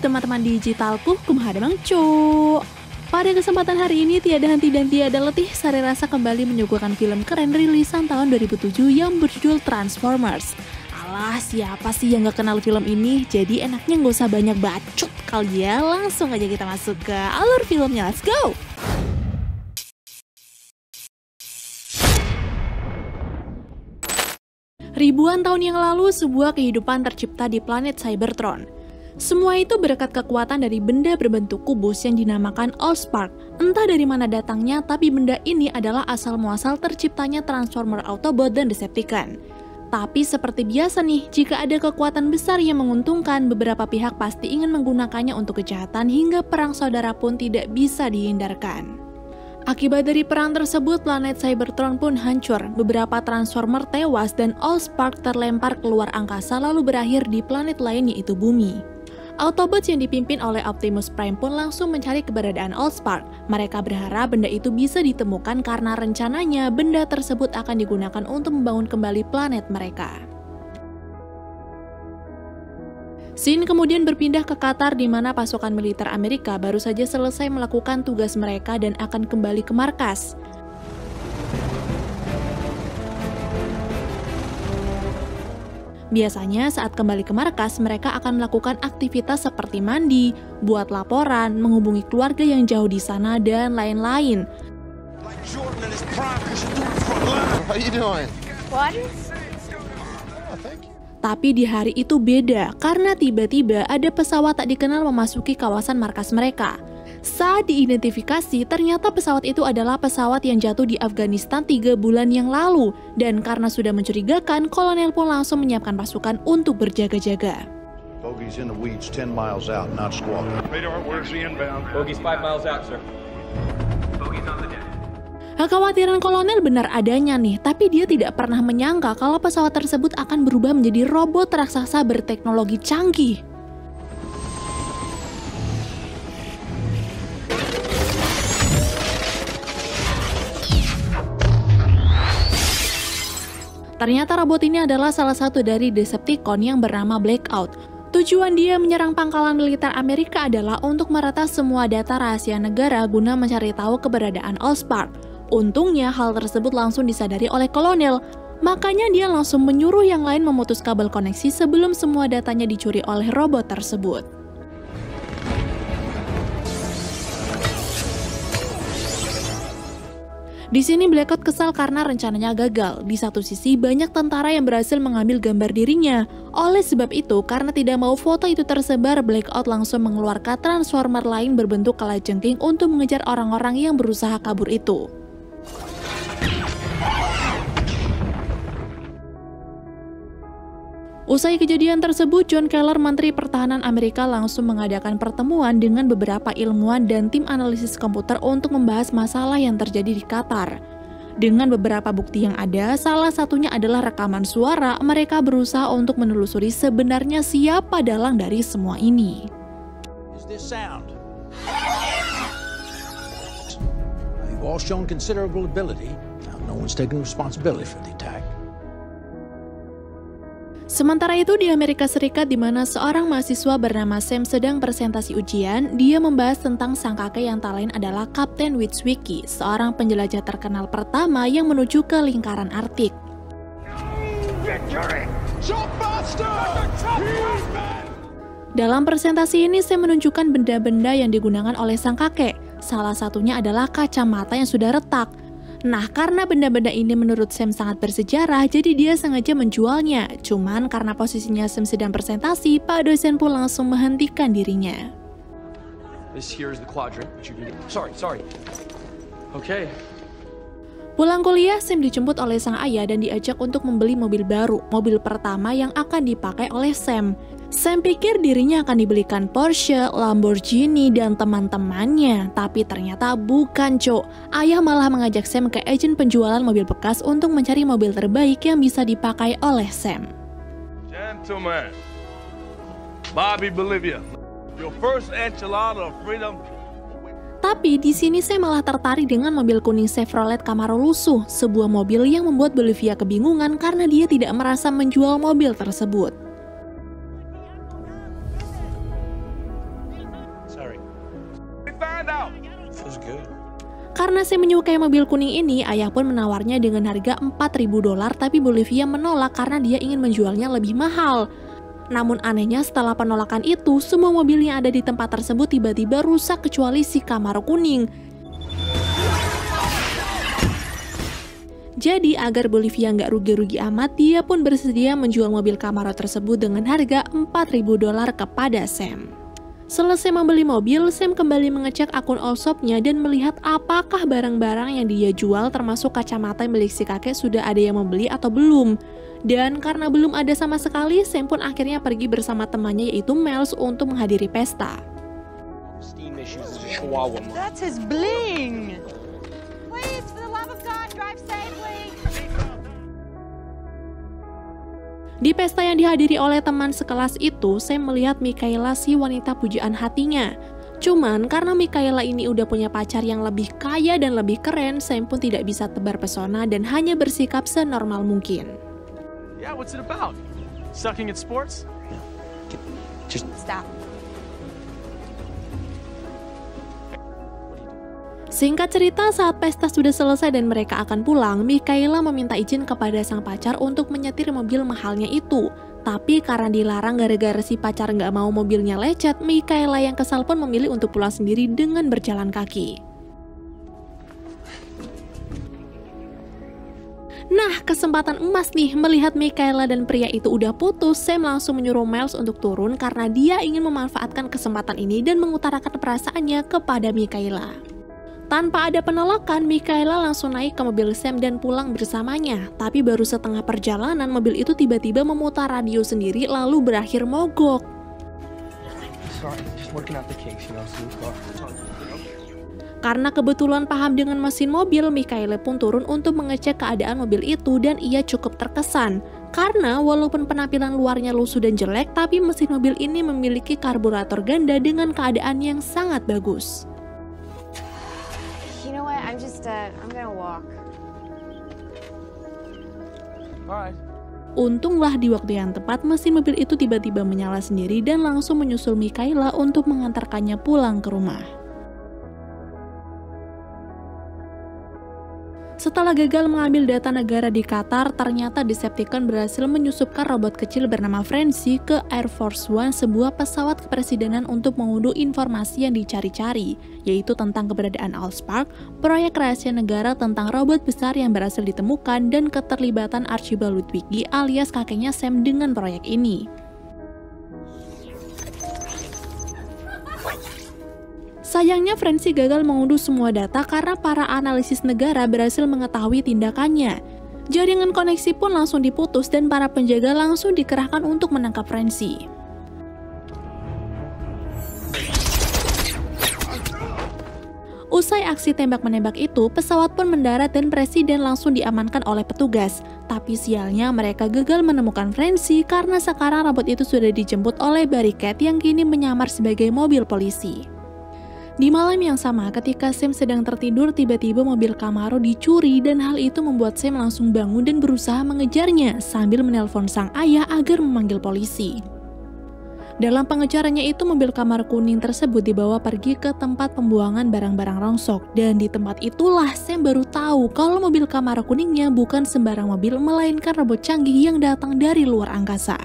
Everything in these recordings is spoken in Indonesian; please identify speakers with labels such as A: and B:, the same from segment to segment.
A: teman-teman digitalku, kumaha Mang Cu. Pada kesempatan hari ini tiada henti dan tiada letih, Sari Rasa kembali menyuguhkan film keren rilisan tahun 2007 yang berjudul Transformers. Alah, siapa sih yang gak kenal film ini? Jadi enaknya gak usah banyak bacot kali ya, langsung aja kita masuk ke alur filmnya, let's go! Ribuan tahun yang lalu, sebuah kehidupan tercipta di planet Cybertron. Semua itu berkat kekuatan dari benda berbentuk kubus yang dinamakan Allspark. Entah dari mana datangnya, tapi benda ini adalah asal-muasal terciptanya Transformer Autobot dan Decepticon. Tapi seperti biasa nih, jika ada kekuatan besar yang menguntungkan, beberapa pihak pasti ingin menggunakannya untuk kejahatan hingga perang saudara pun tidak bisa dihindarkan. Akibat dari perang tersebut, planet Cybertron pun hancur. Beberapa Transformer tewas dan Allspark terlempar keluar angkasa lalu berakhir di planet lain yaitu bumi. Autobots yang dipimpin oleh Optimus Prime pun langsung mencari keberadaan Allspark. Mereka berharap benda itu bisa ditemukan karena rencananya benda tersebut akan digunakan untuk membangun kembali planet mereka. Scene kemudian berpindah ke Qatar di mana pasukan militer Amerika baru saja selesai melakukan tugas mereka dan akan kembali ke markas. Biasanya saat kembali ke markas, mereka akan melakukan aktivitas seperti mandi, buat laporan, menghubungi keluarga yang jauh di sana, dan lain-lain. Tapi di hari itu beda, karena tiba-tiba ada pesawat tak dikenal memasuki kawasan markas mereka. Saat diidentifikasi, ternyata pesawat itu adalah pesawat yang jatuh di Afghanistan 3 bulan yang lalu. Dan karena sudah mencurigakan, kolonel pun langsung menyiapkan pasukan untuk berjaga-jaga.
B: Bogey's in the weeds 10 miles out, not squawking.
C: Radar, where's the inbound? Bogey's 5 miles out, sir. Bogey's on the deck.
A: Kekhawatiran kolonel benar adanya nih, tapi dia tidak pernah menyangka kalau pesawat tersebut akan berubah menjadi robot raksasa berteknologi canggih. Ternyata robot ini adalah salah satu dari Decepticon yang bernama Blackout. Tujuan dia menyerang pangkalan militer Amerika adalah untuk meretas semua data rahasia negara guna mencari tahu keberadaan Allspark. Untungnya hal tersebut langsung disadari oleh kolonel, makanya dia langsung menyuruh yang lain memutus kabel koneksi sebelum semua datanya dicuri oleh robot tersebut. Di sini Blackout kesal karena rencananya gagal. Di satu sisi banyak tentara yang berhasil mengambil gambar dirinya. Oleh sebab itu, karena tidak mau foto itu tersebar, Blackout langsung mengeluarkan Transformer lain berbentuk kalajengking untuk mengejar orang-orang yang berusaha kabur itu. Usai kejadian tersebut, John Keller, Menteri Pertahanan Amerika, langsung mengadakan pertemuan dengan beberapa ilmuwan dan tim analisis komputer untuk membahas masalah yang terjadi di Qatar. Dengan beberapa bukti yang ada, salah satunya adalah rekaman suara. Mereka berusaha untuk menelusuri sebenarnya siapa dalang dari semua ini.
B: Is this sound? You've all shown considerable ability. Now, no one's taking responsibility for the attack.
A: Sementara itu di Amerika Serikat, di mana seorang mahasiswa bernama Sam sedang presentasi ujian, dia membahas tentang sang kakek yang tak lain adalah Kapten Witwicky, seorang penjelajah terkenal pertama yang menuju ke lingkaran Arktik. Dalam presentasi ini, Sam menunjukkan benda-benda yang digunakan oleh sang kakek. Salah satunya adalah kacamata yang sudah retak. Nah, karena benda-benda ini menurut Sam sangat bersejarah, jadi dia sengaja menjualnya. Cuman karena posisinya Sam sedang presentasi, Pak dosen pun langsung menghentikan dirinya.
C: This here is the quadrant. Sorry. Okay.
A: Pulang kuliah, Sam dijemput oleh sang ayah dan diajak untuk membeli mobil baru, mobil pertama yang akan dipakai oleh Sam. Sam pikir dirinya akan dibelikan Porsche, Lamborghini, dan teman-temannya. Tapi ternyata bukan, Cok. Ayah malah mengajak Sam ke agen penjualan mobil bekas untuk mencari mobil terbaik yang bisa dipakai oleh Sam.
D: Gentlemen, Bobby Bolivia, your first enchilada of freedom.
A: Tapi di sini saya malah tertarik dengan mobil kuning Chevrolet Camaro lusuh, sebuah mobil yang membuat Bolivia kebingungan karena dia tidak merasa menjual mobil tersebut.
C: Hurry.
D: We find out.
C: Feels good.
A: Karena Sam menyukai mobil kuning ini, ayah pun menawarnya dengan harga $4.000, tapi Bolivia menolak karena dia ingin menjualnya lebih mahal. Namun anehnya setelah penolakan itu, semua mobil yang ada di tempat tersebut tiba-tiba rusak kecuali si Camaro kuning. Jadi agar Bolivia nggak rugi-rugi amat, dia pun bersedia menjual mobil Camaro tersebut dengan harga $4.000 kepada Sam. Selesai membeli mobil, Sam kembali mengecek akun Allshop-nya dan melihat apakah barang-barang yang dia jual termasuk kacamata milik si kakek sudah ada yang membeli atau belum. Dan karena belum ada sama sekali, Sam pun akhirnya pergi bersama temannya yaitu Miles untuk menghadiri pesta.
C: Steam issues is a chihuahua.
E: That's his bling! Please, for the love of God, drive safely!
A: Di pesta yang dihadiri oleh teman sekelas itu, Sam melihat Michaela, si wanita pujaan hatinya. Cuman karena Michaela ini udah punya pacar yang lebih kaya dan lebih keren, Sam pun tidak bisa tebar pesona dan hanya bersikap senormal mungkin.
C: Yeah, what's it about? Sucking at sports?
B: Just
E: Stop.
A: Singkat cerita, saat pesta sudah selesai dan mereka akan pulang, Michaela meminta izin kepada sang pacar untuk menyetir mobil mahalnya itu. Tapi karena dilarang gara-gara si pacar nggak mau mobilnya lecet, Michaela yang kesal pun memilih untuk pulang sendiri dengan berjalan kaki. Nah, kesempatan emas nih, melihat Michaela dan pria itu udah putus, Sam langsung menyuruh Miles untuk turun karena dia ingin memanfaatkan kesempatan ini dan mengutarakan perasaannya kepada Michaela. Tanpa ada penolakan, Michaela langsung naik ke mobil Sam dan pulang bersamanya. Tapi baru setengah perjalanan, mobil itu tiba-tiba memutar radio sendiri lalu berakhir mogok.
C: Sorry, just working out the kinks, you know, smooth car.
A: Karena kebetulan paham dengan mesin mobil, Michaela pun turun untuk mengecek keadaan mobil itu dan ia cukup terkesan. Karena walaupun penampilan luarnya lusuh dan jelek, tapi mesin mobil ini memiliki karburator ganda dengan keadaan yang sangat bagus.
E: You know what? I'm gonna walk.
C: Alright.
A: Untunglah di waktu yang tepat, mesin mobil itu tiba-tiba menyala sendiri dan langsung menyusul Michaela untuk mengantarkannya pulang ke rumah. Setelah gagal mengambil data negara di Qatar, ternyata Decepticon berhasil menyusupkan robot kecil bernama Frenzy ke Air Force One, sebuah pesawat kepresidenan untuk mengunduh informasi yang dicari-cari, yaitu tentang keberadaan Allspark, proyek rahasia negara tentang robot besar yang berhasil ditemukan, dan keterlibatan Archibald Ludwigi alias kakeknya Sam dengan proyek ini. Sayangnya Frenzy gagal mengunduh semua data karena para analisis negara berhasil mengetahui tindakannya. Jaringan koneksi pun langsung diputus dan para penjaga langsung dikerahkan untuk menangkap Frenzy. Usai aksi tembak-menembak itu, pesawat pun mendarat dan presiden langsung diamankan oleh petugas. Tapi sialnya mereka gagal menemukan Frenzy karena sekarang robot itu sudah dijemput oleh Barricade yang kini menyamar sebagai mobil polisi. Di malam yang sama, ketika Sam sedang tertidur, tiba-tiba mobil Camaro dicuri dan hal itu membuat Sam langsung bangun dan berusaha mengejarnya sambil menelpon sang ayah agar memanggil polisi. Dalam pengejarannya itu, mobil Camaro kuning tersebut dibawa pergi ke tempat pembuangan barang-barang rongsok, dan di tempat itulah Sam baru tahu kalau mobil Camaro kuningnya bukan sembarang mobil, melainkan robot canggih yang datang dari luar angkasa.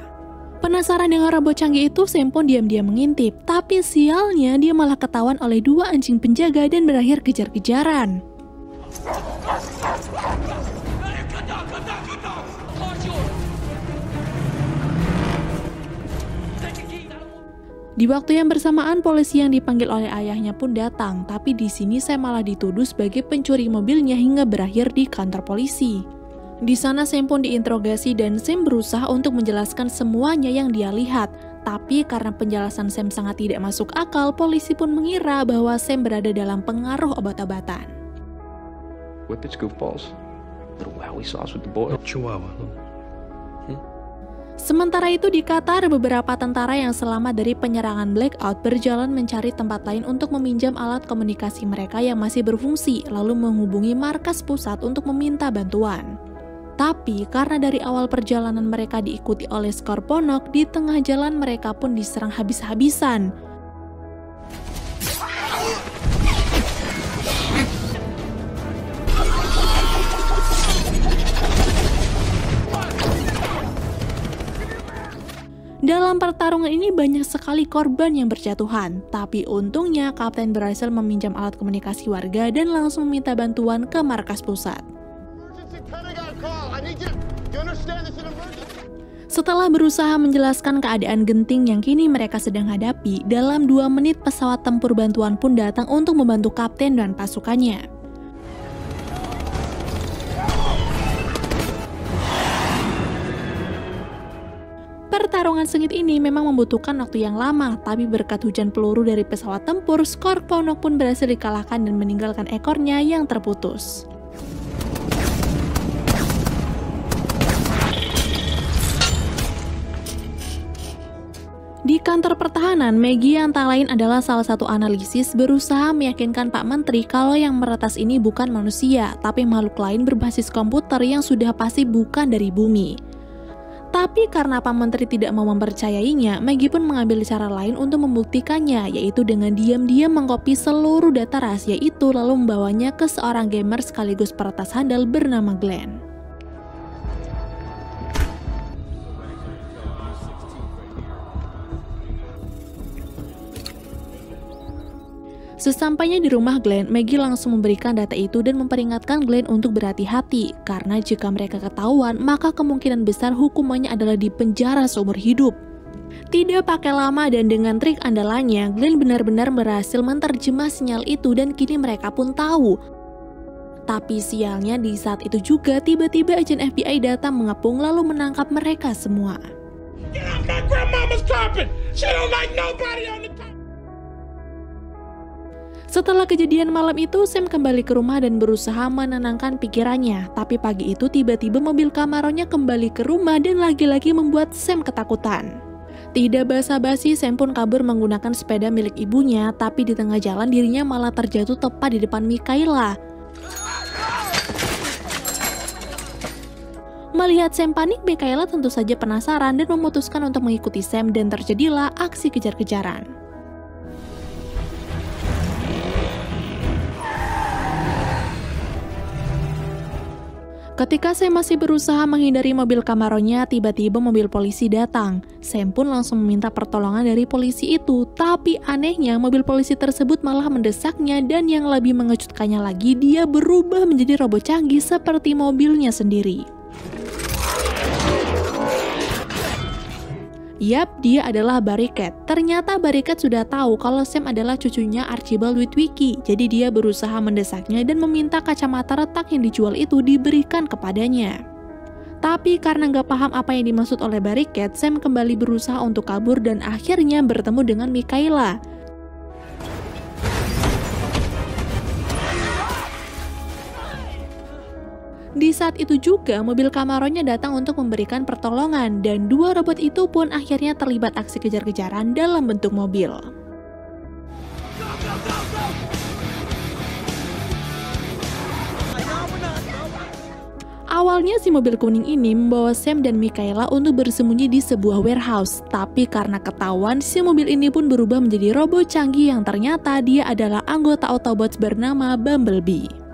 A: Penasaran dengan robot canggih itu, Sam pun diam-diam mengintip, tapi sialnya dia malah ketahuan oleh dua anjing penjaga dan berakhir kejar-kejaran. Di waktu yang bersamaan, polisi yang dipanggil oleh ayahnya pun datang, tapi di sini Sam malah dituduh sebagai pencuri mobilnya hingga berakhir di kantor polisi. Di sana Sam pun diinterogasi dan Sam berusaha untuk menjelaskan semuanya yang dia lihat. Tapi karena penjelasan Sam sangat tidak masuk akal, polisi pun mengira bahwa Sam berada dalam pengaruh obat-obatan.
F: Whippets, goofballs. Little wowie sauce with the boy.
C: Chihuahua.
A: Sementara itu di Qatar, beberapa tentara yang selamat dari penyerangan Blackout berjalan mencari tempat lain untuk meminjam alat komunikasi mereka yang masih berfungsi, lalu menghubungi markas pusat untuk meminta bantuan. Tapi karena dari awal perjalanan mereka diikuti oleh skor ponok, di tengah jalan mereka pun diserang habis-habisan. Dalam pertarungan ini banyak sekali korban yang berjatuhan, tapi untungnya Kapten berhasil meminjam alat komunikasi warga dan langsung meminta bantuan ke markas pusat. Setelah berusaha menjelaskan keadaan genting yang kini mereka sedang hadapi, dalam 2 menit pesawat tempur bantuan pun datang untuk membantu kapten dan pasukannya. Pertarungan sengit ini memang membutuhkan waktu yang lama, tapi berkat hujan peluru dari pesawat tempur, Skork Ponok pun berhasil dikalahkan dan meninggalkan ekornya yang terputus. Di kantor pertahanan, Maggie yang tak lain adalah salah satu analisis berusaha meyakinkan Pak Menteri kalau yang meretas ini bukan manusia, tapi makhluk lain berbasis komputer yang sudah pasti bukan dari bumi. Tapi karena Pak Menteri tidak mau mempercayainya, Maggie pun mengambil cara lain untuk membuktikannya, yaitu dengan diam-diam mengkopi seluruh data rahasia itu lalu membawanya ke seorang gamer sekaligus peretas handal bernama Glenn. Sesampainya di rumah Glenn, Maggie langsung memberikan data itu dan memperingatkan Glenn untuk berhati-hati, karena jika mereka ketahuan, maka kemungkinan besar hukumannya adalah di penjara seumur hidup. Tidak pakai lama dan dengan trik andalannya, Glenn benar-benar berhasil menerjemah sinyal itu dan kini mereka pun tahu. Tapi sialnya di saat itu juga tiba-tiba agen FBI datang mengepung lalu menangkap mereka semua.
D: Get off my grandmama's carpet! She don't like nobody on the carpet!
A: Setelah kejadian malam itu, Sam kembali ke rumah dan berusaha menenangkan pikirannya. Tapi pagi itu tiba-tiba mobil Camaronya kembali ke rumah dan lagi-lagi membuat Sam ketakutan. Tidak basa-basi, Sam pun kabur menggunakan sepeda milik ibunya, tapi di tengah jalan dirinya malah terjatuh tepat di depan Mikaela. Melihat Sam panik, Mikaela tentu saja penasaran dan memutuskan untuk mengikuti Sam dan terjadilah aksi kejar-kejaran. Ketika Sam masih berusaha menghindari mobil Camaronya, tiba-tiba mobil polisi datang. Sam pun langsung meminta pertolongan dari polisi itu, tapi anehnya mobil polisi tersebut malah mendesaknya dan yang lebih mengejutkannya lagi, dia berubah menjadi robot canggih seperti mobilnya sendiri. Yap, dia adalah Barricade. Ternyata Barricade sudah tahu kalau Sam adalah cucunya Archibald Witwicky, jadi dia berusaha mendesaknya dan meminta kacamata retak yang dijual itu diberikan kepadanya. Tapi karena nggak paham apa yang dimaksud oleh Barricade, Sam kembali berusaha untuk kabur dan akhirnya bertemu dengan Mikaela. Di saat itu juga, mobil Camaronya datang untuk memberikan pertolongan, dan 2 robot itu pun akhirnya terlibat aksi kejar-kejaran dalam bentuk mobil. Awalnya si mobil kuning ini membawa Sam dan Mikaela untuk bersembunyi di sebuah warehouse, tapi karena ketahuan, si mobil ini pun berubah menjadi robot canggih yang ternyata dia adalah anggota Autobots bernama Bumblebee.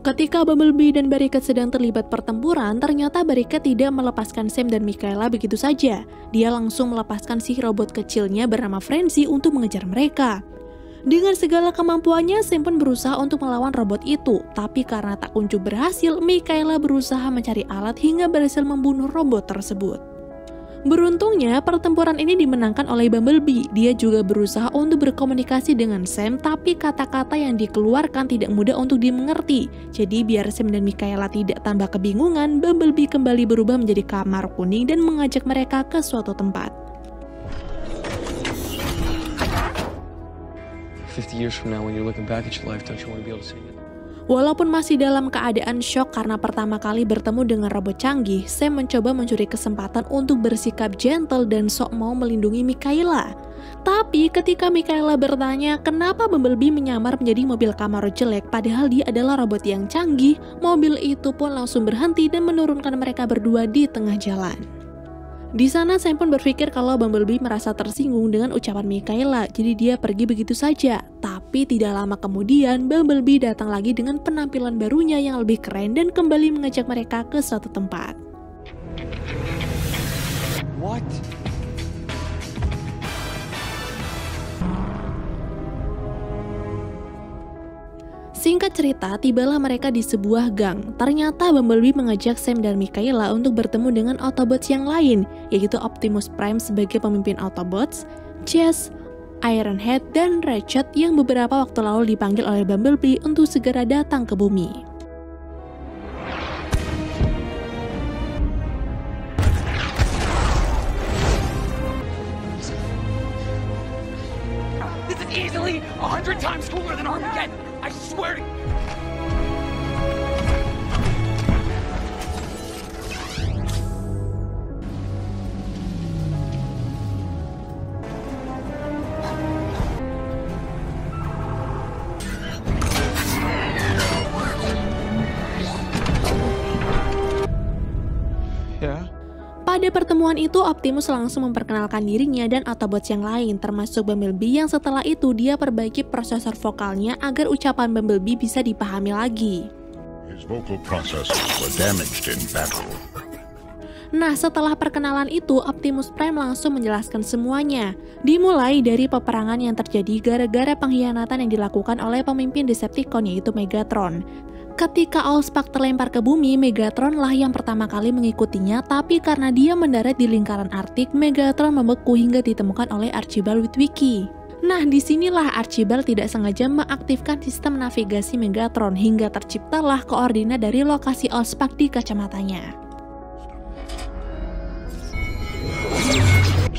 A: Ketika Bumblebee dan Barricade sedang terlibat pertempuran, ternyata Barricade tidak melepaskan Sam dan Mikaela begitu saja. Dia langsung melepaskan si robot kecilnya bernama Frenzy untuk mengejar mereka. Dengan segala kemampuannya, Sam pun berusaha untuk melawan robot itu. Tapi karena tak kunjung berhasil, Mikaela berusaha mencari alat hingga berhasil membunuh robot tersebut. Beruntungnya, pertempuran ini dimenangkan oleh Bumblebee. Dia juga berusaha untuk berkomunikasi dengan Sam, tapi kata-kata yang dikeluarkan tidak mudah untuk dimengerti. Jadi biar Sam dan Mikaela tidak tambah kebingungan, Bumblebee kembali berubah menjadi Camaro kuning dan mengajak mereka ke suatu tempat.
F: 50 years from now when you're looking back at your life, don't you want to be able to say it?
A: Walaupun masih dalam keadaan syok karena pertama kali bertemu dengan robot canggih, Sam mencoba mencuri kesempatan untuk bersikap gentle dan sok mau melindungi Mikaela. Tapi ketika Mikaela bertanya kenapa Bumblebee menyamar menjadi mobil Camaro jelek padahal dia adalah robot yang canggih, mobil itu pun langsung berhenti dan menurunkan mereka berdua di tengah jalan. Di sana Sam pun berpikir kalau Bumblebee merasa tersinggung dengan ucapan Mikaela, jadi dia pergi begitu saja. Tapi Tapi tidak lama kemudian, Bumblebee datang lagi dengan penampilan barunya yang lebih keren dan kembali mengajak mereka ke suatu tempat.
C: What?
A: Singkat cerita, tibalah mereka di sebuah gang. Ternyata Bumblebee mengajak Sam dan Mikaela untuk bertemu dengan Autobots yang lain, yaitu Optimus Prime sebagai pemimpin Autobots, Jazz, Ironhead, dan Ratchet yang beberapa waktu lalu dipanggil oleh Bumblebee untuk segera datang ke bumi.
G: This is easily 100 times cooler than Armageddon. I swear to...
A: Pada pertemuan itu, Optimus langsung memperkenalkan dirinya dan Autobots yang lain, termasuk Bumblebee yang setelah itu dia perbaiki prosesor vokalnya agar ucapan Bumblebee bisa dipahami lagi.
H: His vocal processes were damaged in battle.
A: Nah, setelah perkenalan itu, Optimus Prime langsung menjelaskan semuanya. Dimulai dari peperangan yang terjadi gara-gara pengkhianatan yang dilakukan oleh pemimpin Decepticon yaitu Megatron. Ketika Allspark terlempar ke bumi, Megatron lah yang pertama kali mengikutinya, tapi karena dia mendarat di lingkaran Arktik, Megatron membeku hingga ditemukan oleh Archibald Witwicky. Nah, disinilah Archibald tidak sengaja mengaktifkan sistem navigasi Megatron hingga terciptalah koordinat dari lokasi Allspark di kacamatanya.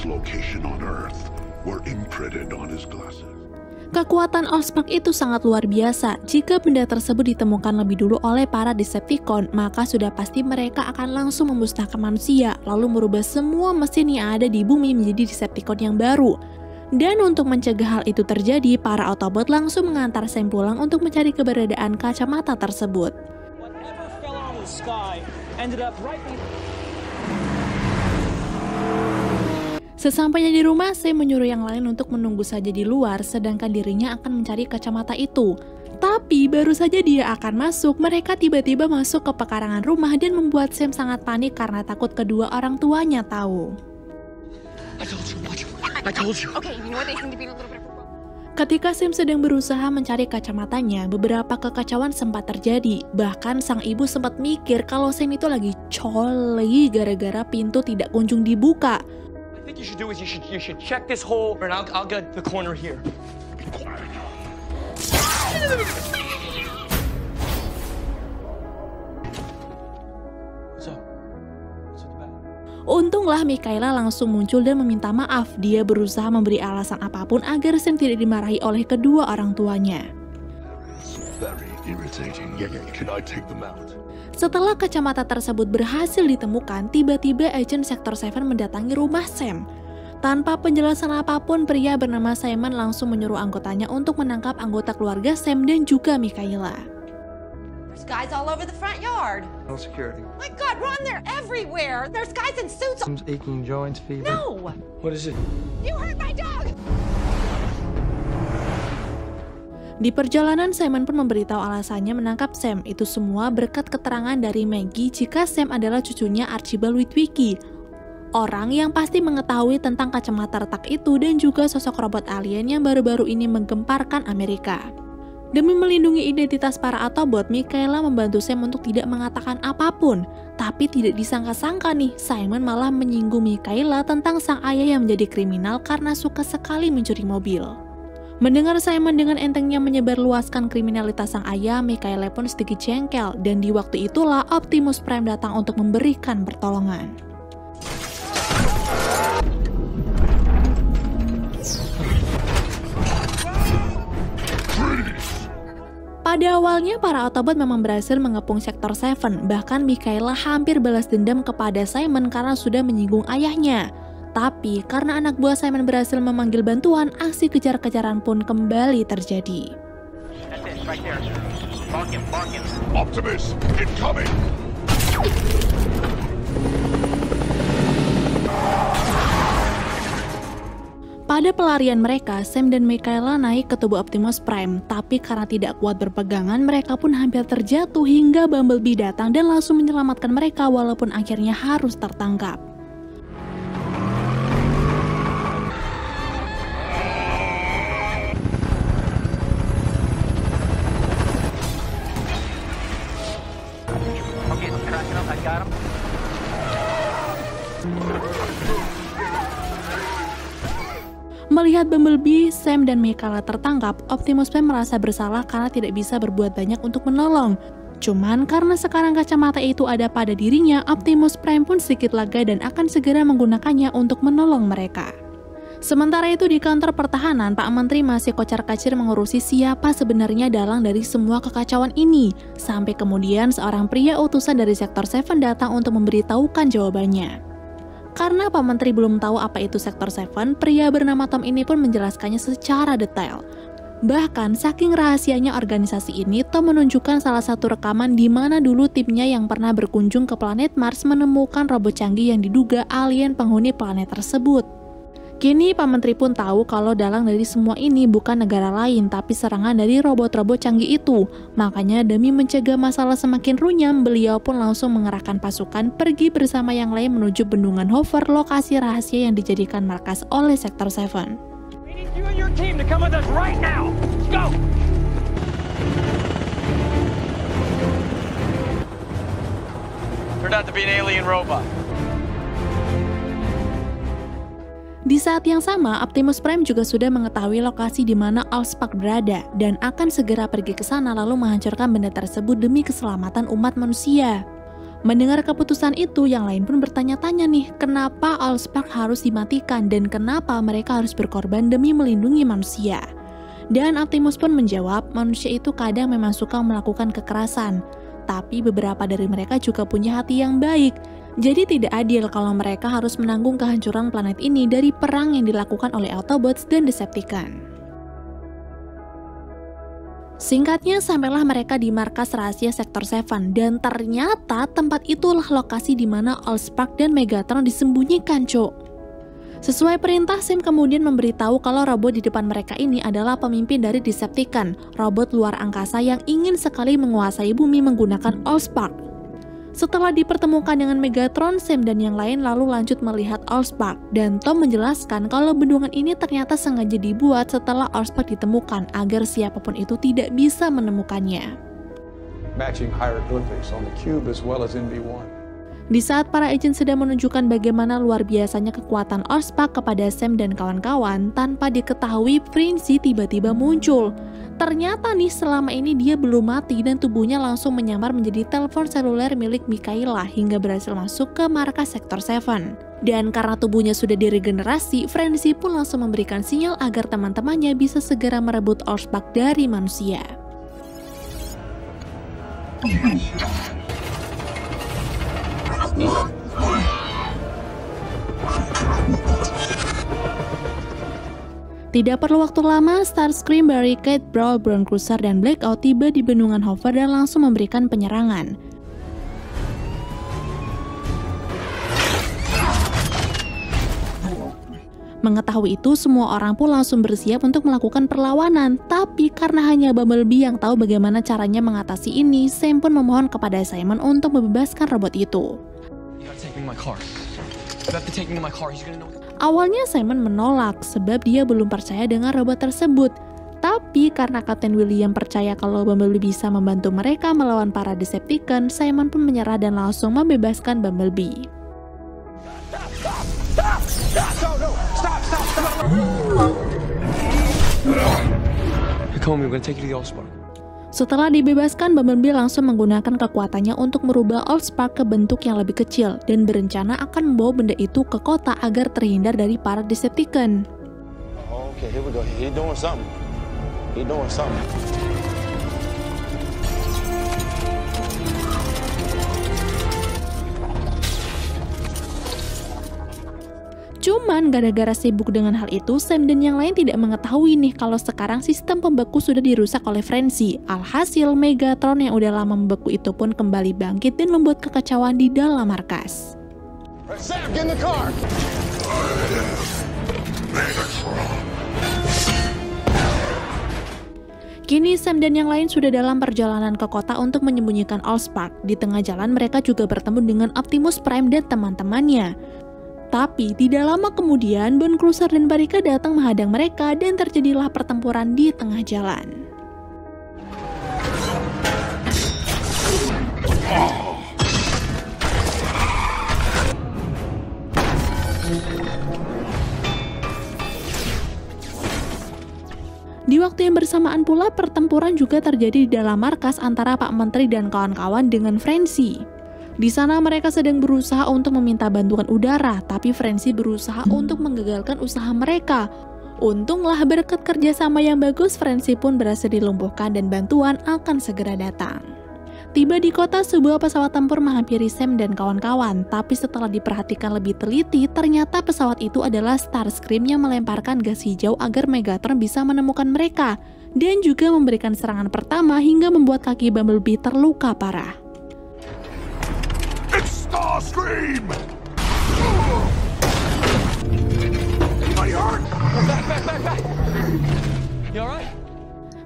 H: Location on Earth were imprinted on his glasses.
A: Kekuatan Allspark itu sangat luar biasa. Jika benda tersebut ditemukan lebih dulu oleh para Decepticon, maka sudah pasti mereka akan langsung memusnahkan manusia, lalu merubah semua mesin yang ada di bumi menjadi Decepticon yang baru. Dan untuk mencegah hal itu terjadi, para Autobot langsung mengantar Sam pulang untuk mencari keberadaan kacamata tersebut. Sesampainya di rumah, Sam menyuruh yang lain untuk menunggu saja di luar, sedangkan dirinya akan mencari kacamata itu. Tapi baru saja dia akan masuk, mereka tiba-tiba masuk ke pekarangan rumah dan membuat Sam sangat panik karena takut kedua orang tuanya tahu. Ketika Sam sedang berusaha mencari kacamatanya, beberapa kekacauan sempat terjadi. Bahkan sang ibu sempat mikir kalau Sam itu lagi coli gara-gara pintu tidak kunjung dibuka.
C: I think you should do is you should check this hole, and I'll get the corner here. What's up? What's at the back?
A: Untunglah Mikaela langsung muncul dan meminta maaf. Dia berusaha memberi alasan apapun agar Sam tidak dimarahi oleh kedua orang tuanya.
H: Very irritating. Yeah, can I take them out?
A: Setelah kacamata tersebut berhasil ditemukan, tiba-tiba agen Sektor 7 mendatangi rumah Sam. Tanpa penjelasan apapun, pria bernama Simon langsung menyuruh anggotanya untuk menangkap anggota keluarga Sam dan juga Mikaela.
E: There's guys all over the front yard.
C: No security.
E: My God, Ron, they're everywhere. There's guys in suits.
C: Some aching joints, fever.
E: No!
C: What is it?
E: You hurt my dog!
A: Di perjalanan, Simon pun memberitahu alasannya menangkap Sam. Itu semua berkat keterangan dari Maggie jika Sam adalah cucunya Archibald Witwicky, orang yang pasti mengetahui tentang kacamata retak itu dan juga sosok robot alien yang baru-baru ini menggemparkan Amerika. Demi melindungi identitas para Autobot, Mikaela membantu Sam untuk tidak mengatakan apapun. Tapi tidak disangka-sangka nih, Simon malah menyinggung Mikaela tentang sang ayah yang menjadi kriminal karena suka sekali mencuri mobil. Mendengar Simon dengan entengnya menyebarluaskan kriminalitas sang ayah, Mikaela pun sedikit jengkel, dan di waktu itulah Optimus Prime datang untuk memberikan pertolongan. Pada awalnya, para Autobot memang berhasil mengepung Sektor 7, bahkan Mikaela hampir balas dendam kepada Simon karena sudah menyinggung ayahnya. Tapi karena anak buah Simon berhasil memanggil bantuan, aksi kejar-kejaran pun kembali terjadi.
H: Optimus, incoming!
A: Pada Pada pelarian mereka, Sam dan Mikaela naik ke tubuh Optimus Prime, tapi karena tidak kuat berpegangan, mereka pun hampir terjatuh hingga Bumblebee datang dan langsung menyelamatkan mereka walaupun akhirnya harus tertangkap. Melihat Bumblebee, Sam dan Mikaela tertangkap, Optimus Prime merasa bersalah karena tidak bisa berbuat banyak untuk menolong. Cuman karena sekarang kacamata itu ada pada dirinya, Optimus Prime pun sedikit lega dan akan segera menggunakannya untuk menolong mereka. Sementara itu di kantor pertahanan, Pak Menteri masih kocar-kacir mengurusi siapa sebenarnya dalang dari semua kekacauan ini. Sampai kemudian seorang pria utusan dari Sektor 7 datang untuk memberitahukan jawabannya. Karena Pak Menteri belum tahu apa itu Sektor 7, pria bernama Tom ini pun menjelaskannya secara detail. Bahkan, saking rahasianya organisasi ini, Tom menunjukkan salah satu rekaman di mana dulu timnya yang pernah berkunjung ke planet Mars menemukan robot canggih yang diduga alien penghuni planet tersebut. Kini Pak Menteri pun tahu kalau dalang dari semua ini bukan negara lain, tapi serangan dari robot-robot canggih itu. Makanya demi mencegah masalah semakin runyam, beliau pun langsung mengerahkan pasukan pergi bersama yang lain menuju Bendungan Hover, lokasi rahasia yang dijadikan markas oleh Sektor 7.
G: We need you and your team to come with us right now. Let's go. Turned out to be an alien robot.
A: Di saat yang sama, Optimus Prime juga sudah mengetahui lokasi di mana Allspark berada dan akan segera pergi ke sana lalu menghancurkan benda tersebut demi keselamatan umat manusia. Mendengar keputusan itu, yang lain pun bertanya-tanya nih, kenapa Allspark harus dimatikan dan kenapa mereka harus berkorban demi melindungi manusia. Dan Optimus pun menjawab, manusia itu kadang memang suka melakukan kekerasan, tapi beberapa dari mereka juga punya hati yang baik. Jadi tidak adil kalau mereka harus menanggung kehancuran planet ini dari perang yang dilakukan oleh Autobots dan Decepticon. Singkatnya, sampailah mereka di markas rahasia Sektor 7 dan ternyata tempat itulah lokasi di mana Allspark dan Megatron disembunyikan, cok. Sesuai perintah, Sam kemudian memberitahu kalau robot di depan mereka ini adalah pemimpin dari Decepticon, robot luar angkasa yang ingin sekali menguasai bumi menggunakan Allspark. Setelah dipertemukan dengan Megatron, Sam dan yang lain lalu lanjut melihat Allspark, dan Tom menjelaskan kalau bendungan ini ternyata sengaja dibuat setelah Allspark ditemukan agar siapapun itu tidak bisa menemukannya.
I: Matching hieroglyphics on the cube as well as in B1.
A: Di saat para agent sedang menunjukkan bagaimana luar biasanya kekuatan Allspark kepada Sam dan kawan-kawan, tanpa diketahui Frenzy tiba-tiba muncul. Ternyata nih selama ini dia belum mati dan tubuhnya langsung menyamar menjadi telepon seluler milik Mikaela hingga berhasil masuk ke markas Sektor 7. Dan karena tubuhnya sudah diregenerasi, Frenzy pun langsung memberikan sinyal agar teman-temannya bisa segera merebut Allspark dari manusia. Tidak perlu waktu lama, Starscream, Barricade, Brawl, Brown Cruiser, dan Blackout tiba di Bendungan Hover dan langsung memberikan penyerangan. Mengetahui itu, semua orang pun langsung bersiap untuk melakukan perlawanan. Tapi karena hanya Bumblebee yang tahu bagaimana caranya mengatasi ini, Sam pun memohon kepada Simon untuk membebaskan robot itu. Awalnya Simon menolak sebab dia belum percaya dengan robot tersebut. Tapi karena Kapten William percaya kalau Bumblebee bisa membantu mereka melawan para Decepticon, Simon pun menyerah dan langsung membebaskan Bumblebee. Setelah dibebaskan, Bumblebee langsung menggunakan kekuatannya untuk merubah Allspark ke bentuk yang lebih kecil dan berencana akan membawa benda itu ke kota agar terhindar dari para Decepticon.
J: Okay, here we go. He's doing something. He's doing something.
A: Cuman gara-gara sibuk dengan hal itu, Sam dan yang lain tidak mengetahui nih kalau sekarang sistem pembeku sudah dirusak oleh Frenzy. Alhasil Megatron yang udah lama membeku itu pun kembali bangkit dan membuat kekacauan di dalam markas.
J: Sam, get in the car.
A: Kini Sam dan yang lain sudah dalam perjalanan ke kota untuk menyembunyikan Allspark. Di tengah jalan mereka juga bertemu dengan Optimus Prime dan teman-temannya. Tapi tidak lama kemudian Bone Cruiser dan Barricade datang menghadang mereka dan terjadilah pertempuran di tengah jalan. Di waktu yang bersamaan pula, pertempuran juga terjadi di dalam markas antara Pak Menteri dan kawan-kawan dengan Frenzy. Di sana mereka sedang berusaha untuk meminta bantuan udara, tapi Frenzy berusaha untuk menggagalkan usaha mereka. Untunglah berkat kerjasama yang bagus, Frenzy pun berhasil dilumpuhkan dan bantuan akan segera datang. Tiba di kota, sebuah pesawat tempur menghampiri Sam dan kawan-kawan, tapi setelah diperhatikan lebih teliti, ternyata pesawat itu adalah Starscream yang melemparkan gas hijau agar Megatron bisa menemukan mereka, dan juga memberikan serangan pertama hingga membuat kaki Bumblebee terluka parah.
H: It's Starscream!
G: Back! You alright?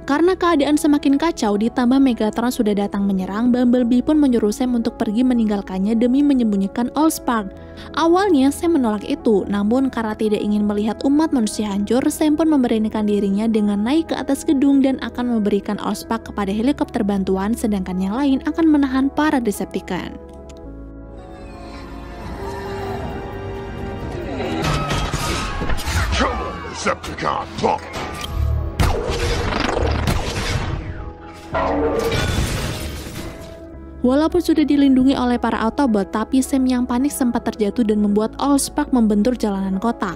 A: Karena keadaan semakin kacau, ditambah Megatron sudah datang menyerang, Bumblebee pun menyuruh Sam untuk pergi meninggalkannya demi menyembunyikan Allspark. Awalnya Sam menolak itu, namun karena tidak ingin melihat umat manusia hancur, Sam pun memberanikan dirinya dengan naik ke atas gedung dan akan memberikan Allspark kepada helikopter bantuan, sedangkan yang lain akan menahan para Decepticon.
H: Decepticon, pump!
A: Walaupun sudah dilindungi oleh para Autobot, tapi Sam yang panik sempat terjatuh dan membuat Allspark membentur jalanan kota.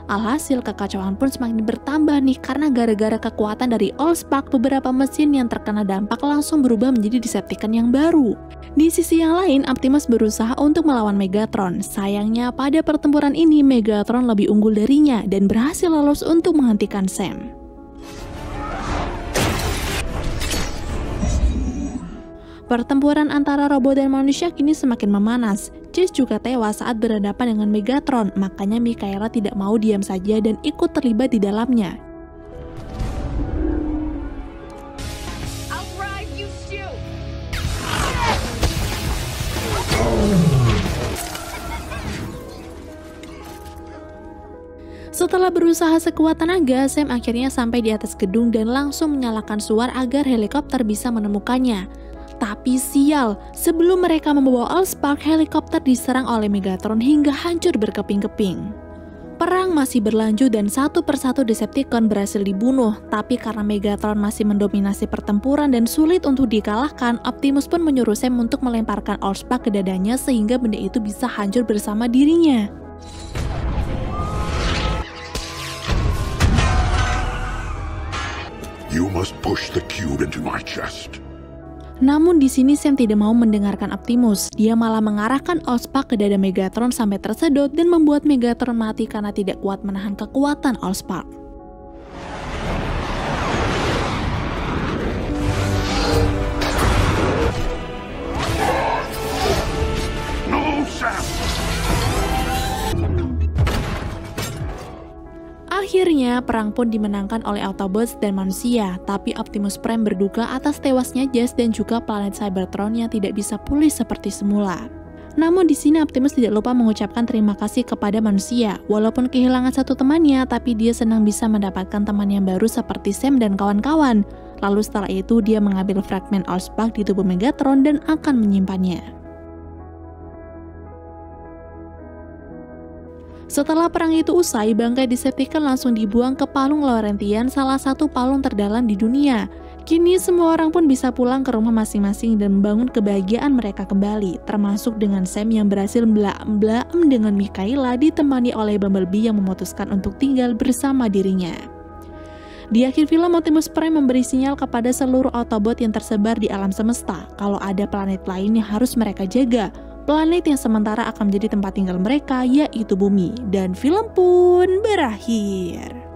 A: Alhasil kekacauan pun semakin bertambah nih, karena gara-gara kekuatan dari Allspark, beberapa mesin yang terkena dampak langsung berubah menjadi Decepticon yang baru. Di sisi yang lain, Optimus berusaha untuk melawan Megatron. Sayangnya pada pertempuran ini Megatron lebih unggul darinya dan berhasil lolos untuk menghentikan Sam. Pertempuran antara robot dan manusia kini semakin memanas. Chase juga tewas saat berhadapan dengan Megatron, makanya Mikaela tidak mau diam saja dan ikut terlibat di dalamnya. Setelah berusaha sekuat tenaga, Sam akhirnya sampai di atas gedung dan langsung menyalakan suar agar helikopter bisa menemukannya. Tapi sial, sebelum mereka membawa Allspark, helikopter diserang oleh Megatron hingga hancur berkeping-keping. Perang masih berlanjut dan satu persatu Decepticon berhasil dibunuh, tapi karena Megatron masih mendominasi pertempuran dan sulit untuk dikalahkan, Optimus pun menyuruh Sam untuk melemparkan Allspark ke dadanya sehingga benda itu bisa hancur bersama dirinya.
H: You must push the cube into my chest.
A: Namun di sini Sam tidak mau mendengarkan Optimus. Dia malah mengarahkan Allspark ke dada Megatron sampai tersedot dan membuat Megatron mati karena tidak kuat menahan kekuatan Allspark.
H: No, Sam!
A: Akhirnya, perang pun dimenangkan oleh Autobots dan manusia, tapi Optimus Prime berduka atas tewasnya Jazz dan juga planet Cybertron yang tidak bisa pulih seperti semula. Namun di sini Optimus tidak lupa mengucapkan terima kasih kepada manusia. Walaupun kehilangan satu temannya, tapi dia senang bisa mendapatkan teman yang baru seperti Sam dan kawan-kawan. Lalu setelah itu dia mengambil fragmen Allspark di tubuh Megatron dan akan menyimpannya. Setelah perang itu usai, bangkai Decepticon langsung dibuang ke Palung Laurentian, salah satu palung terdalam di dunia. Kini semua orang pun bisa pulang ke rumah masing-masing dan membangun kebahagiaan mereka kembali, termasuk dengan Sam yang berhasil mblaem dengan Mikaela ditemani oleh Bumblebee yang memutuskan untuk tinggal bersama dirinya. Di akhir film, Optimus Prime memberi sinyal kepada seluruh Autobot yang tersebar di alam semesta kalau ada planet lain yang harus mereka jaga. Planet yang sementara akan menjadi tempat tinggal mereka, yaitu Bumi. Dan film pun berakhir.